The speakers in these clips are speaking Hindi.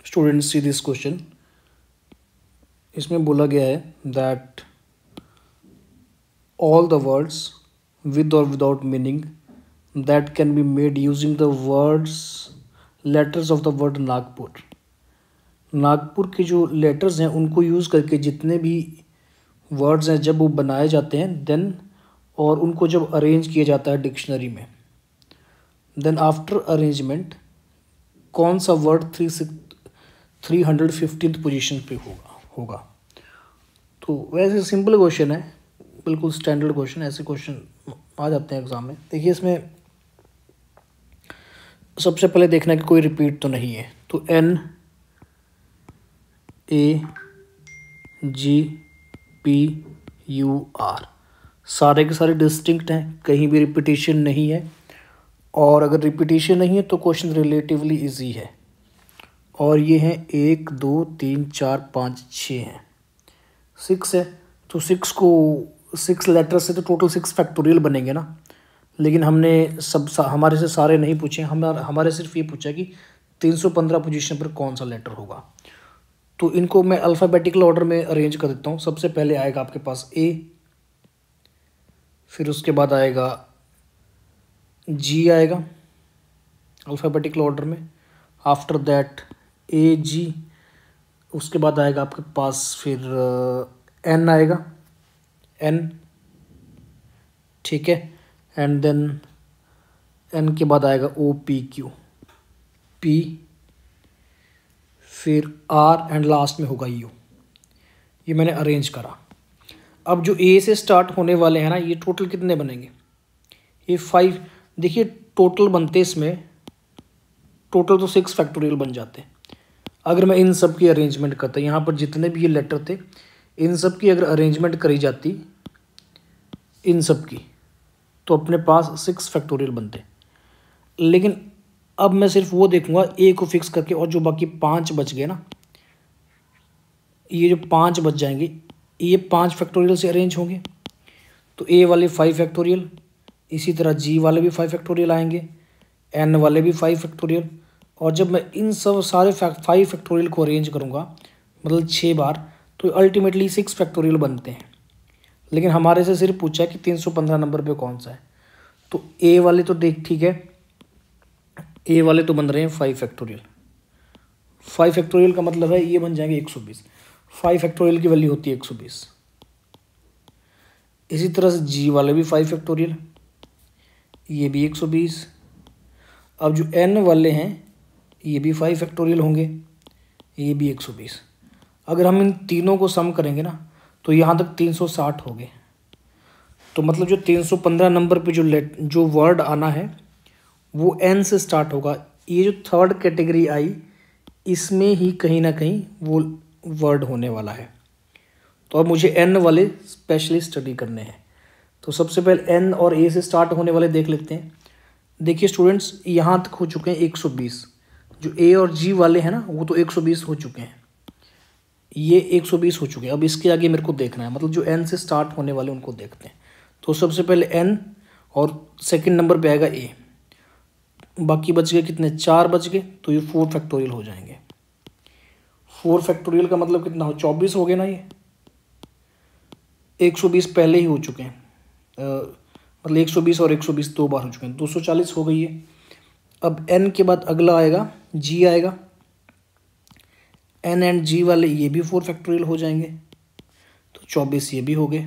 Students see this question. इसमें बोला गया है that all the words with or without meaning that can be made using the words letters of the word Nagpur. Nagpur के जो लेटर्स हैं उनको यूज़ करके जितने भी वर्ड्स हैं जब वो बनाए जाते हैं देन और उनको जब अरेंज किया जाता है डिक्शनरी में, देन आफ्टर अरेंजमेंट कौन सा वर्ड 315 पोजीशन पे होगा। तो वैसे सिंपल क्वेश्चन है, बिल्कुल स्टैंडर्ड क्वेश्चन, ऐसे क्वेश्चन आ जाते हैं एग्ज़ाम में। देखिए इसमें सबसे पहले देखना है कि कोई रिपीट तो नहीं है। तो NAGPUR सारे के सारे डिस्टिंक्ट हैं, कहीं भी रिपीटिशन नहीं है। और अगर रिपीटिशन नहीं है तो क्वेश्चन रिलेटिवली इजी है। और ये हैं 1 2 3 4 5 6 हैं, 6 है। तो 6 लेटर से तो टोटल 6 फैक्टोरियल बनेंगे ना। लेकिन हमने हमारे से सारे नहीं पूछे, हमारे सिर्फ ये पूछा कि 315 पोजीशन पर कौन सा लेटर होगा। तो इनको मैं अल्फ़ाबेटिकल ऑर्डर में अरेंज कर देता हूँ। सबसे पहले आएगा आपके पास A, फिर उसके बाद आएगा G आएगा अल्फ़ाबेटिकल ऑर्डर में, आफ्टर दैट AG, उसके बाद आएगा आपके पास फिर N आएगा, N, ठीक है। एंड देन N के बाद आएगा OPQ, P, फिर R एंड लास्ट में होगा U। ये मैंने अरेंज करा। अब जो A से स्टार्ट होने वाले हैं ना, ये टोटल कितने बनेंगे? ये 5। देखिए टोटल बनते इसमें टोटल तो 6 फैक्टोरियल बन जाते हैं अगर मैं इन सब की अरेंजमेंट करता। यहाँ पर जितने भी ये लेटर थे इन सब की अगर अरेंजमेंट करी जाती इन सब की तो अपने पास 6 फैक्टोरियल बनते। लेकिन अब मैं सिर्फ वो देखूंगा A को फिक्स करके, और जो बाकी 5 बच गए ना, ये जो 5 बच जाएंगे ये 5 फैक्टोरियल से अरेंज होंगे। तो A वाले 5 फैक्टोरियल, इसी तरह G वाले भी 5 फैक्टोरियल आएंगे, N वाले भी 5 फैक्टोरियल। और जब मैं इन सब सारे 5 फैक्टोरियल को अरेंज करूँगा मतलब 6 बार, तो अल्टीमेटली 6 फैक्टोरियल बनते हैं। लेकिन हमारे से सिर्फ पूछा है कि 315 नंबर पे कौन सा है। तो A वाले तो देख ठीक है, A वाले तो बन रहे हैं 5 फैक्टोरियल। 5 फैक्टोरियल का मतलब है ये बन जाएंगे 120। 5 फैक्टोरियल की वैल्यू होती है 120। इसी तरह से G वाले भी 5 फैक्टोरियल, ये भी 120। अब जो N वाले हैं ये भी 5 फैक्टोरियल होंगे, ये भी 120। अगर हम इन तीनों को सम करेंगे ना तो यहाँ तक 360 हो गए। तो मतलब जो 315 नंबर पे जो वर्ड आना है वो N से स्टार्ट होगा। ये जो थर्ड कैटेगरी आई इसमें ही कहीं ना कहीं वो वर्ड होने वाला है। तो अब मुझे N वाले स्पेशली स्टडी करने हैं। तो सबसे पहले N और A से स्टार्ट होने वाले देख लेते हैं। देखिए स्टूडेंट्स यहाँ तक हो चुके हैं 120। जो A और G वाले हैं ना वो तो 120 हो चुके हैं, ये 120 हो चुके हैं। अब इसके आगे मेरे को देखना है, मतलब जो N से स्टार्ट होने वाले उनको देखते हैं। तो सबसे पहले N और सेकंड नंबर पे आएगा A। बाकी बच गए कितने? 4 बच गए। तो ये 4 फैक्टोरियल हो जाएंगे। 4 फैक्टोरियल का मतलब कितना हो? 24 हो गए ना। ये 120 पहले ही हो चुके हैं, मतलब 120 और 120 2 बार हो चुके हैं, 240 हो गई है। अब N के बाद अगला आएगा G आएगा। N एंड G वाले ये भी 4 फैक्टोरियल हो जाएंगे, तो 24 ये भी हो गए।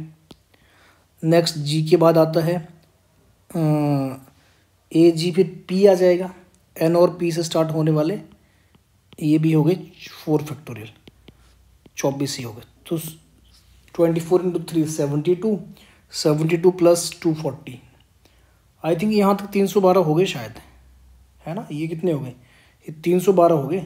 नेक्स्ट G के बाद आता है AG, फिर P आ जाएगा। N और P से स्टार्ट होने वाले ये भी हो गए 4 फैक्टोरियल, 24 ही हो गए। तो 24 × 3 72, 72 प्लस 240। आई थिंक यहाँ तक 312 हो गए शायद, है ना। ये कितने हो गए? ये 312 हो गए।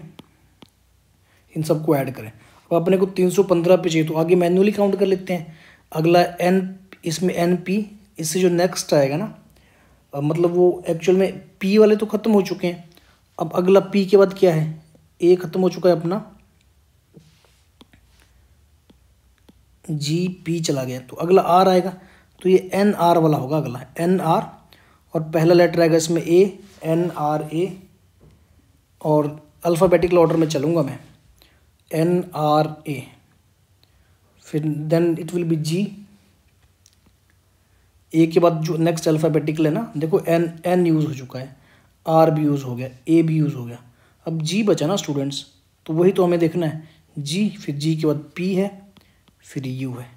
इन सबको ऐड करें। अब अपने को 315 पे चाहिए तो आगे मैन्युअली काउंट कर लेते हैं। अगला N, इसमें NP, इससे जो नेक्स्ट आएगा ना, मतलब वो एक्चुअल में P वाले तो ख़त्म हो चुके हैं। अब अगला P के बाद क्या है? A ख़त्म हो चुका है अपना, GP चला गया, तो अगला R आएगा। तो ये NR वाला होगा अगला, NR, और पहला लेटर आएगा इसमें A, NRA, और अल्फ़ाबेटिकल ऑर्डर में चलूँगा मैं, NRA, फिर then it will be G, A के बाद जो नेक्स्ट अल्फ़ाबेटिकल है ना, देखो N यूज़ हो चुका है, R भी यूज़ हो गया, A भी यूज़ हो गया, अब G बचा ना स्टूडेंट्स, तो वही तो हमें देखना है, G, फिर G के बाद P है, फिर U है,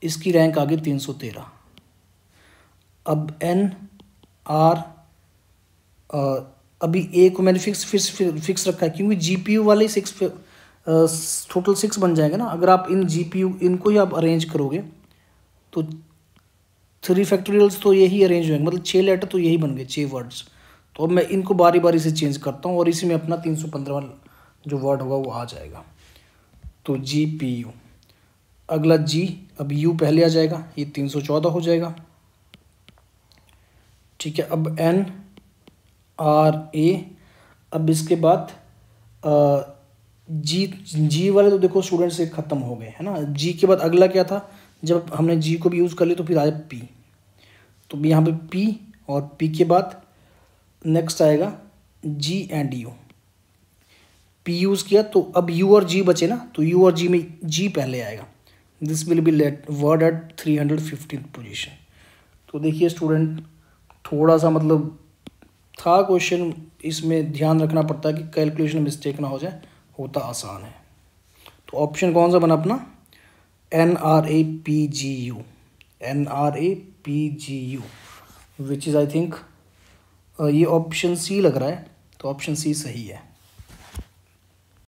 इसकी रैंक आ गई 313। अब N R, अभी ए को मैंने फिक्स रखा है क्योंकि GPU वाले 6 टोटल 6 बन जाएगा ना। अगर आप इन GPU इनको ही आप अरेंज करोगे तो 3 फैक्टोरियल्स तो यही अरेंज होंगे, मतलब 6 लेटर तो यही बन गए, 6 वर्ड्स। तो अब मैं इनको बारी बारी से चेंज करता हूँ और इसी में अपना 315 जो वर्ड होगा वो आ जाएगा। तो GPU, अगला G, अब U पहले आ जाएगा, ये 314 हो जाएगा, ठीक है। अब NRA, अब इसके बाद जी वाले तो देखो स्टूडेंट से ख़त्म हो गए है ना। जी के बाद अगला क्या था, जब हमने जी को भी यूज़ कर लिया तो फिर आया पी, तो यहाँ पे पी, और पी के बाद नेक्स्ट आएगा जी एंड यू। पी यूज़ किया तो अब यू और जी बचे ना, तो यू और जी में जी पहले आएगा। This will be let word at 315 position. तो देखिए स्टूडेंट, थोड़ा सा मतलब था क्वेश्चन, इसमें ध्यान रखना पड़ता है कि कैलकुलेशन मिस्टेक ना हो जाए, होता आसान है। तो ऑप्शन कौन सा बना अपना, NRAPGU, NRAPGU, which is I think ये ऑप्शन सी लग रहा है, तो ऑप्शन सी सही है।